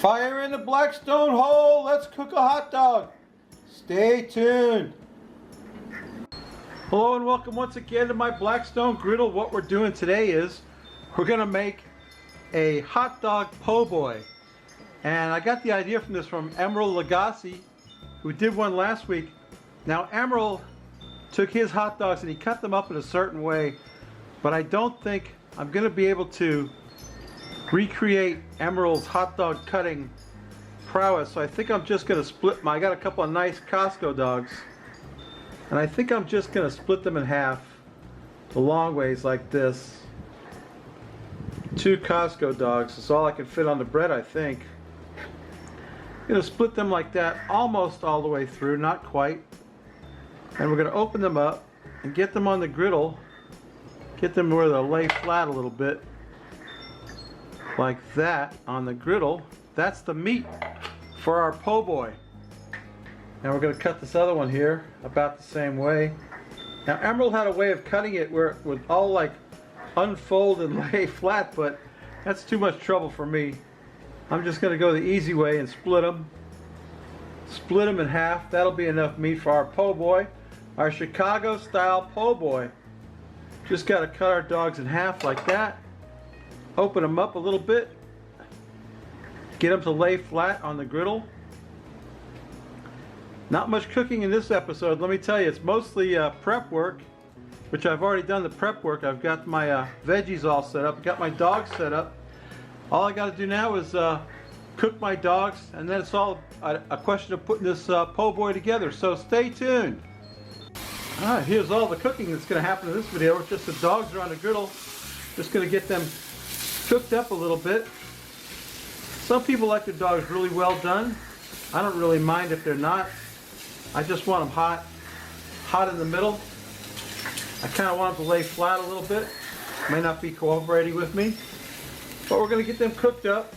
Fire in the Blackstone hole. Let's cook a hot dog. Stay tuned. Hello and welcome once again to my Blackstone griddle. What we're doing today is we're going to make a hot dog po' boy. And I got the idea from Emerald Lagasse, who did one last week. Now Emerald took his hot dogs and he cut them up in a certain way, but I don't think I'm going to be able to recreate Emerald's hot dog cutting prowess. So I think I'm just going to split I got a couple of nice Costco dogs, and I think I'm just going to split them in half the long ways like this. 2 Costco dogs is all I can fit on the bread, I think. I'm going to split them like that almost all the way through, not quite. And we're going to open them up and get them on the griddle, get them where they'll lay flat a little bit, like that on the griddle. That's the meat for our po' boy. Now we're going to cut this other one here about the same way. Now Emerald had a way of cutting it where it would all like unfold and lay flat, but that's too much trouble for me. I'm just going to go the easy way and split them in half. That'll be enough meat for our po' boy, our Chicago style po' boy. Just got to cut our dogs in half like that, open them up a little bit, get them to lay flat on the griddle. Not much cooking in this episode, let me tell you. It's mostly prep work, which I've already done the prep work. I've got my veggies all set up, got my dogs set up. All I got to do now is cook my dogs, and then it's all a question of putting this po' boy together. So stay tuned. Alright, here's all the cooking that's going to happen in this video. It's just the dogs are on the griddle. Just going to get them cooked up a little bit. Some people like their dogs really well done. I don't really mind if they're not. I just want them hot in the middle. I kind of want them to lay flat a little bit. May not be cooperating with me, but we're going to get them cooked up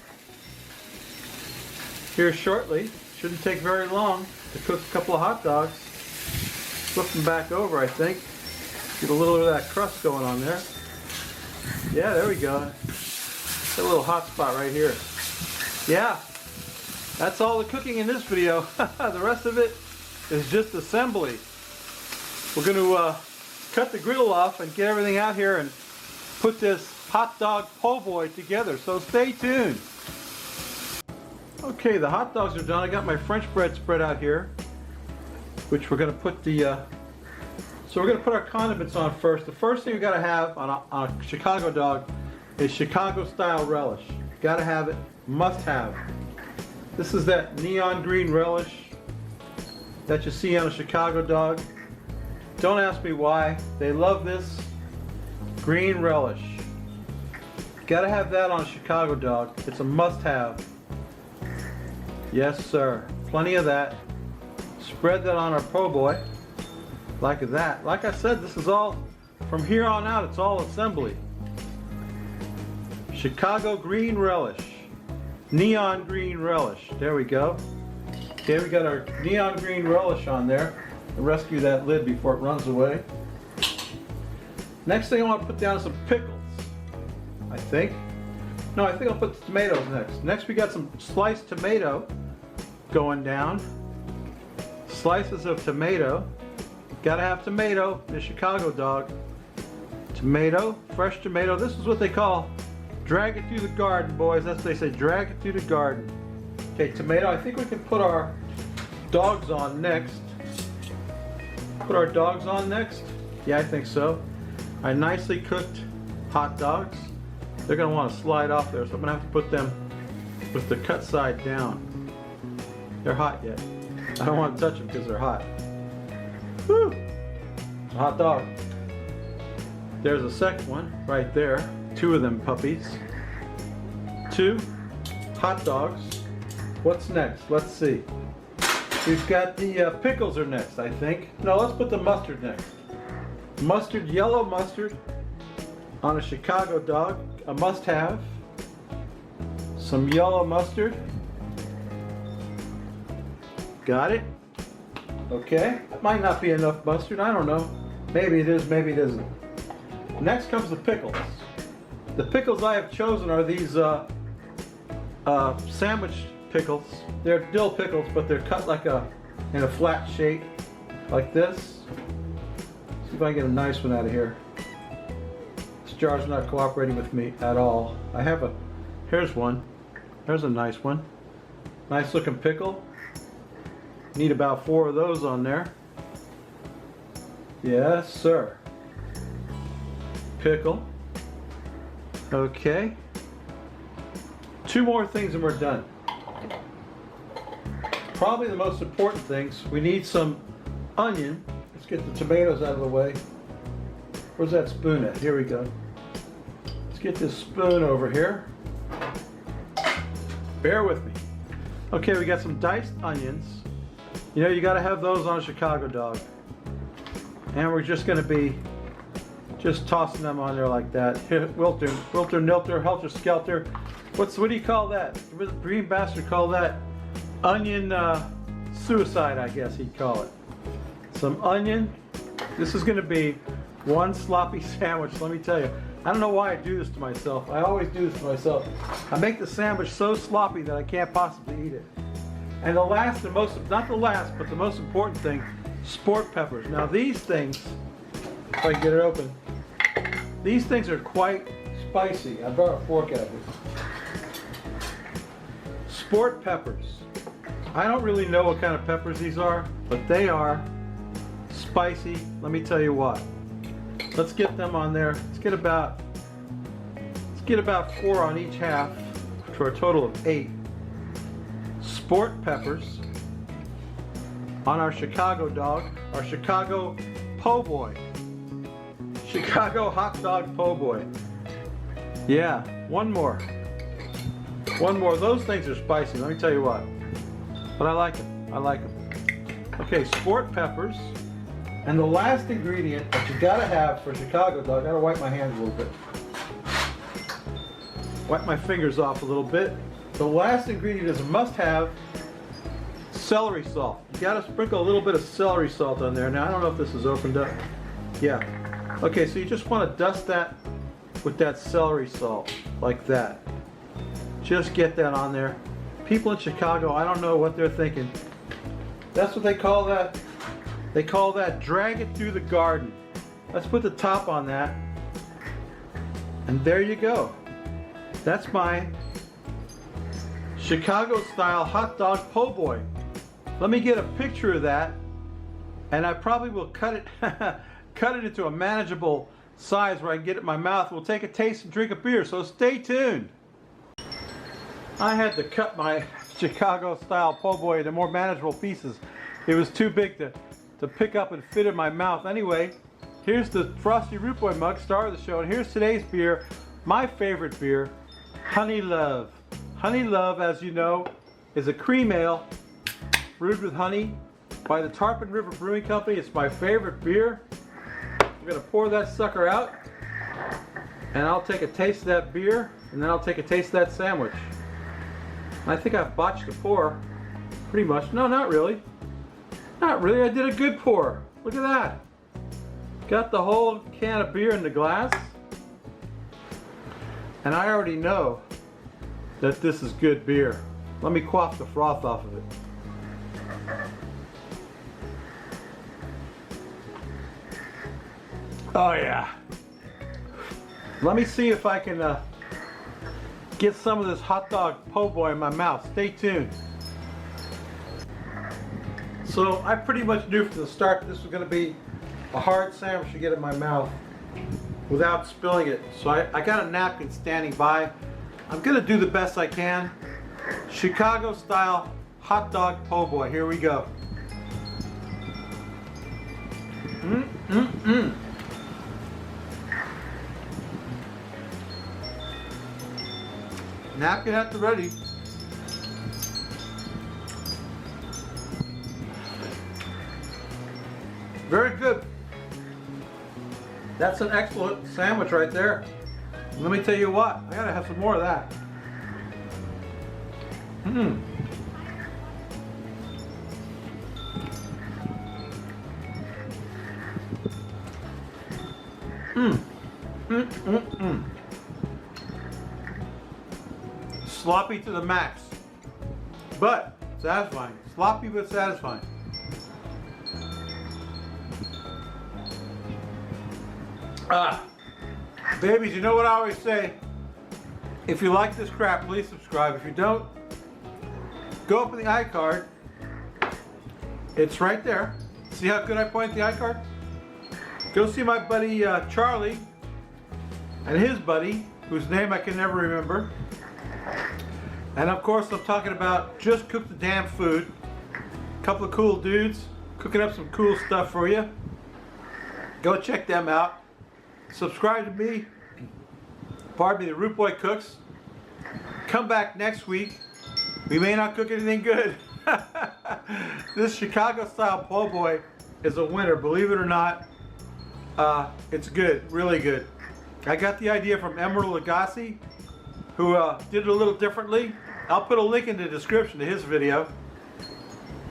here shortly. Shouldn't take very long to cook a couple of hot dogs. Flip them back over, I think. Get a little bit of that crust going on there. Yeah, there we go. Got a little hot spot right here. Yeah, that's all the cooking in this video. The rest of it is just assembly. We're going to cut the griddle off and get everything out here and put this hot dog po' boy together. So stay tuned. Okay, the hot dogs are done. I got my French bread spread out here, which we're going to put so we're going to put our condiments on first. The first thing you got to have on a Chicago dog is Chicago style relish. Got to have it, must have. This is that neon green relish that you see on a Chicago dog. Don't ask me why. They love this green relish. Got to have that on a Chicago dog. It's a must have. Yes sir, plenty of that. Spread that on our po' boy like that. Like I said, this is all, from here on out, it's all assembly. Chicago green relish, neon green relish. There we go. Okay, we got our neon green relish on there. I'll rescue that lid before it runs away. Next thing I want to put down is some pickles, I think. No, I think I'll put the tomatoes next. Next we got some sliced tomato going down. Slices of tomato. Gotta have tomato in a Chicago dog. Tomato, fresh tomato. This is what they call drag it through the garden, boys. That's what they say, drag it through the garden. Okay, tomato. I think we can put our dogs on next. Put our dogs on next? Yeah, I think so. Our nicely cooked hot dogs. They're gonna want to slide off there, so I'm gonna have to put them with the cut side down. They're hot yet. I don't want to touch them because they're hot. Woo! It's a hot dog. There's a second one right there. 2 of them puppies. 2 hot dogs. What's next? Let's see. We've got the pickles are next, I think. No, let's put the mustard next. Mustard, yellow mustard on a Chicago dog. A must-have. Some yellow mustard. Got it. Okay, that might not be enough mustard, I don't know. Maybe it is, maybe it isn't. Next comes the pickles. The pickles I have chosen are these sandwich pickles. They're dill pickles, but they're cut like in a flat shape, like this. See if I can get a nice one out of here. This jar's not cooperating with me at all. Here's one. There's a nice one. Nice looking pickle. Need about 4 of those on there. Yes, sir. Pickle. Okay. 2 more things and we're done. Probably the most important things, we need some onion. Let's get the tomatoes out of the way. Where's that spoon at? Here we go. Let's get this spoon over here. Bear with me. Okay, we got some diced onions. You know, you gotta have those on a Chicago dog. And we're just gonna be just tossing them on there like that. Wilter, nilter, helter skelter. What do you call that? What does Green Bastard call that? Onion suicide, I guess he'd call it. Some onion. This is gonna be one sloppy sandwich, let me tell you. I don't know why I do this to myself. I always do this to myself. I make the sandwich so sloppy that I can't possibly eat it. And the last and not the last, but the most important thing, sport peppers. Now these things, if I can get it open, these things are quite spicy. I brought a fork out of it. Sport peppers. I don't really know what kind of peppers these are, but they are spicy. Let me tell you what. Let's get them on there. Let's get about 4 on each half for a total of 8. Sport peppers on our Chicago dog, our Chicago po' boy. Chicago hot dog po' boy. Yeah, one more. One more. Those things are spicy, let me tell you what. But I like them. I like them. Okay, sport peppers. And the last ingredient that you gotta have for Chicago dog, I gotta wipe my hands a little bit. Wipe my fingers off a little bit. The last ingredient is a must-have, celery salt. You gotta sprinkle a little bit of celery salt on there. Now I don't know if this is opened up. Yeah. Okay, so you just want to dust that with that celery salt, like that. Just get that on there. People in Chicago, I don't know what they're thinking. That's what they call that. They call that drag it through the garden. Let's put the top on that. And there you go. That's my Chicago style hot dog po' boy. Let me get a picture of that, and I probably will cut it cut it into a manageable size where I can get it in my mouth. We'll take a taste and drink a beer, so stay tuned. I had to cut my Chicago style po' boy into more manageable pieces. It was too big to pick up and fit in my mouth. Anyway, here's the Frosty Root Boy mug, star of the show, and here's today's beer, my favorite beer, Honey Love. Honey Love, as you know, is a cream ale brewed with honey by the Tarpon River Brewing Company. It's my favorite beer. I'm gonna pour that sucker out, and I'll take a taste of that beer, and then I'll take a taste of that sandwich. I think I've botched the pour, pretty much. No, not really. Not really, I did a good pour. Look at that. Got the whole can of beer in the glass. And I already know that this is good beer. Let me quaff the froth off of it. Oh yeah. Let me see if I can get some of this hot dog po' boy in my mouth. Stay tuned. So I pretty much knew from the start this was going to be a hard sandwich to get in my mouth without spilling it. So I got a napkin standing by. I'm going to do the best I can. Chicago style hot dog po' boy. Here we go. Napkin at the ready. Very good. That's an excellent sandwich right there. Let me tell you what, I gotta have some more of that. Sloppy to the max. but satisfying. Sloppy but satisfying. Babies, you know what I always say? If you like this crap, please subscribe. If you don't, go up in the iCard. It's right there. See how good I point the iCard? Go see my buddy Charlie and his buddy, whose name I can never remember. And of course, I'm talking about Just Cook the Damn Food. A couple of cool dudes cooking up some cool stuff for you. Go check them out. Subscribe to me. Pardon me, the Root Boy Cooks. Come back next week. We may not cook anything good. This Chicago style po' boy is a winner, believe it or not. It's good, really good. I got the idea from Emeril Lagasse, who did it a little differently. I'll put a link in the description to his video.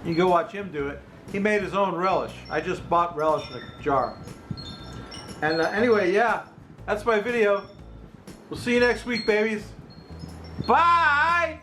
You can go watch him do it. He made his own relish. I just bought relish in a jar. And anyway, yeah, that's my video. We'll see you next week, babies. Bye!